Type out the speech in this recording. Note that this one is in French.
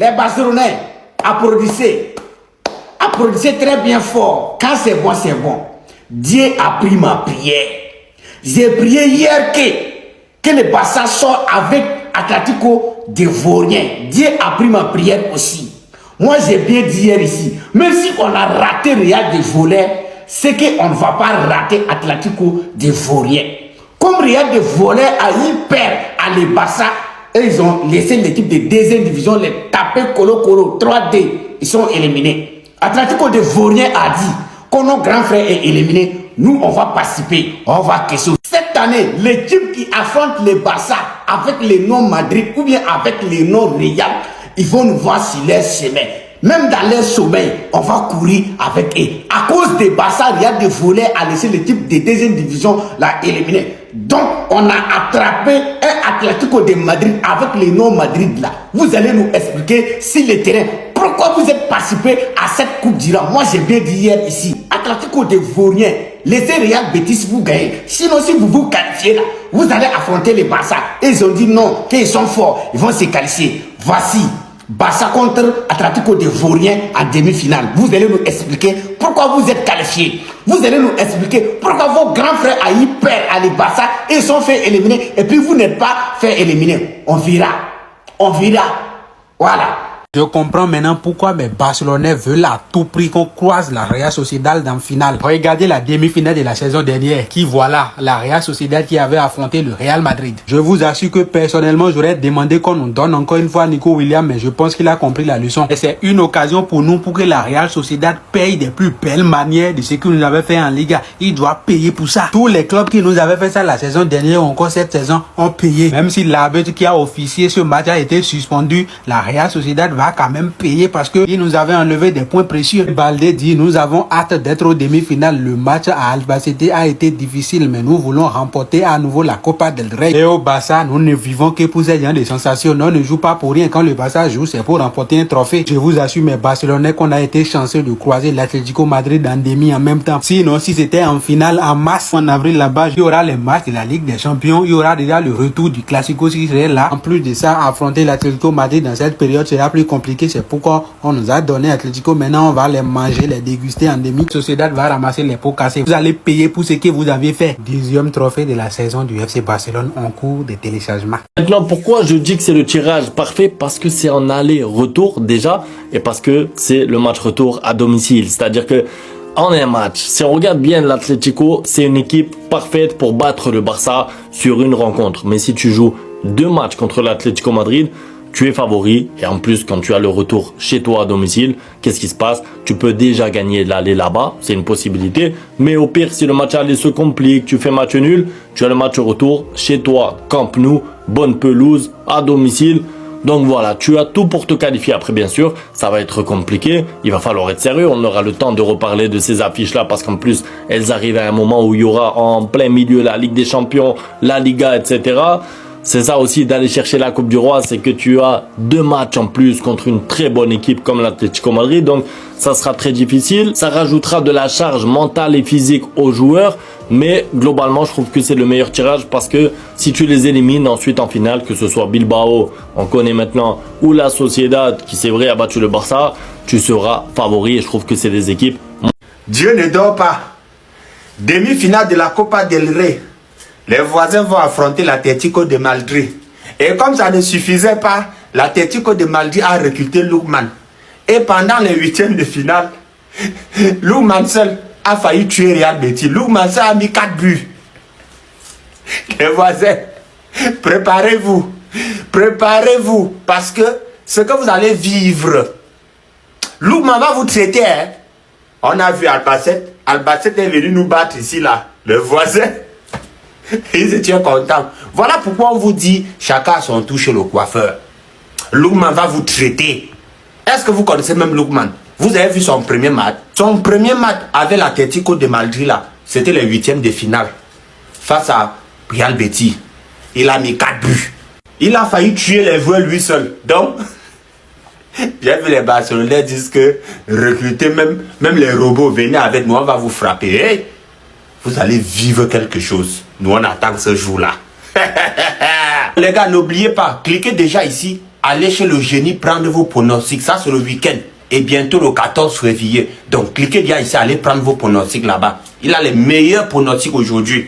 Les Barcelonais, applaudissez. Applaudissez très bien fort. Quand c'est bon, c'est bon. Dieu a pris ma prière. J'ai prié hier que le Barça sort avec Atlético de Vaurien. Dieu a pris ma prière aussi. Moi, j'ai bien dit hier ici, même si on a raté Real de Voler, c'est qu'on ne va pas rater Atlético de Vaurien. Comme Real de Voler a eu peur à les Barça, et ils ont laissé l'équipe de deuxième division les taper colo 3D. Ils sont éliminés. Atlético de Vaurien a dit quand notre grand frère est éliminé, nous on va participer, on va question. Cette année, l'équipe qui affronte les Barça avec le nom Madrid ou bien avec le nom Real, ils vont nous voir sur leur chemin. Même dans leur sommeil, on va courir avec eux. À cause des Barça, Real de Voler a laissé l'équipe de deuxième division la éliminer. Donc, on a attrapé un Atlético de Madrid avec le nom Madrid là. Vous allez nous expliquer si le terrain, pourquoi vous êtes participé à cette coupe d'Iran. Moi, j'ai bien dit hier ici, Atlético de Vaurien, laissez Real Betis vous gagner. Sinon, si vous vous qualifiez là, vous allez affronter les Barça. Et ils ont dit non, qu'ils sont forts, ils vont se qualifier. Voici. Barça contre Atlético de Vaurien en demi-finale. Vous allez nous expliquer pourquoi vous êtes qualifiés. Vous allez nous expliquer pourquoi vos grands frères a eu peur à les Barça et ils sont fait éliminer et puis vous n'êtes pas fait éliminer. On verra. On verra. Voilà. Je comprends maintenant pourquoi mes Barcelonais veulent à tout prix qu'on croise la Real Sociedad en finale. Regardez la demi-finale de la saison dernière, qui voilà, la Real Sociedad qui avait affronté le Real Madrid. Je vous assure que personnellement, j'aurais demandé qu'on nous donne encore une fois Nico Williams, mais je pense qu'il a compris la leçon. Et c'est une occasion pour nous pour que la Real Sociedad paye des plus belles manières de ce qu'il nous avait fait en Liga. Il doit payer pour ça. Tous les clubs qui nous avaient fait ça la saison dernière ou encore cette saison ont payé. Même si l'arbitre qui a officié ce match a été suspendu, la Real Sociedad va quand même payer parce que il nous avait enlevé des points précieux. Baldé dit nous avons hâte d'être au demi-finale. Le match à Albacete a été difficile, mais nous voulons remporter à nouveau la Copa del Rey. Et au Barça, nous ne vivons que pour ces gens de sensations. On ne joue pas pour rien. Quand le Barça joue, c'est pour remporter un trophée. Je vous assure, mes Barcelonais, qu'on a été chanceux de croiser l'Atlético Madrid en demi en même temps. Sinon, si c'était en finale en mars en avril là-bas, il y aura les matchs de la Ligue des Champions. Il y aura déjà le retour du Classico qui serait là. En plus de ça, affronter l'Atlético Madrid dans cette période sera plus compliqué. C'est pourquoi on nous a donné Atlético. Maintenant, on va les manger, les déguster en demi. Sociedad va ramasser les pots cassés. Vous allez payer pour ce que vous avez fait. 10e trophée de la saison du FC Barcelone en cours de téléchargement. Maintenant, pourquoi je dis que c'est le tirage parfait? Parce que c'est en aller-retour déjà et parce que c'est le match retour à domicile. C'est-à-dire que en un match, si on regarde bien l'Atlético, c'est une équipe parfaite pour battre le Barça sur une rencontre. Mais si tu joues 2 matchs contre l'Atlético Madrid, tu es favori et en plus quand tu as le retour chez toi à domicile, qu'est-ce qui se passe? Tu peux déjà gagner l'aller là-bas, c'est une possibilité. Mais au pire, si le match aller se complique, tu fais match nul, tu as le match retour chez toi, Camp Nou, bonne pelouse, à domicile. Donc voilà, tu as tout pour te qualifier. Après, bien sûr, ça va être compliqué. Il va falloir être sérieux. On aura le temps de reparler de ces affiches-là parce qu'en plus, elles arrivent à un moment où il y aura en plein milieu la Ligue des Champions, la Liga, etc. C'est ça aussi d'aller chercher la Coupe du Roi, c'est que tu as 2 matchs en plus contre une très bonne équipe comme l'Atlético Madrid. Donc ça sera très difficile. Ça rajoutera de la charge mentale et physique aux joueurs. Mais globalement, je trouve que c'est le meilleur tirage parce que si tu les élimines ensuite en finale, que ce soit Bilbao, on connaît maintenant, ou la Sociedad, qui c'est vrai a battu le Barça, tu seras favori et je trouve que c'est des équipes. Dieu ne dort pas. Demi-finale de la Copa del Rey. Les voisins vont affronter l'Atlético de Madrid. Et comme ça ne suffisait pas, l'Atlético de Madrid a recruté Lookman. Et pendant les 8e de finale, Lookman seul a failli tuer Real Betis. Lookman seul a mis 4 buts. Les voisins, préparez-vous. Préparez-vous. Parce que ce que vous allez vivre, Lookman va vous traiter. Hein? On a vu Albacete. Albacete est venu nous battre ici, là. Le voisin. Ils étaient contents. Voilà pourquoi on vous dit chacun a son tour chez le coiffeur. Lookman va vous traiter. Est-ce que vous connaissez même Lookman? Vous avez vu son premier match? Son premier match avec l'Atlético de Madrid là, c'était les 8e de finale. Face à Real Betis. Il a mis 4 buts. Il a failli tuer les joueurs lui seul. Donc, j'ai vu les Barcelonais dire que recruter même les robots, venez avec nous, on va vous frapper. Hey, vous allez vivre quelque chose. Nous, on attend ce jour-là. Les gars, n'oubliez pas, cliquez déjà ici allez chez le génie prendre vos pronostics. Ça, c'est le week-end. Et bientôt le 14 février. Donc, cliquez bien ici, allez prendre vos pronostics là-bas. Il a les meilleurs pronostics aujourd'hui.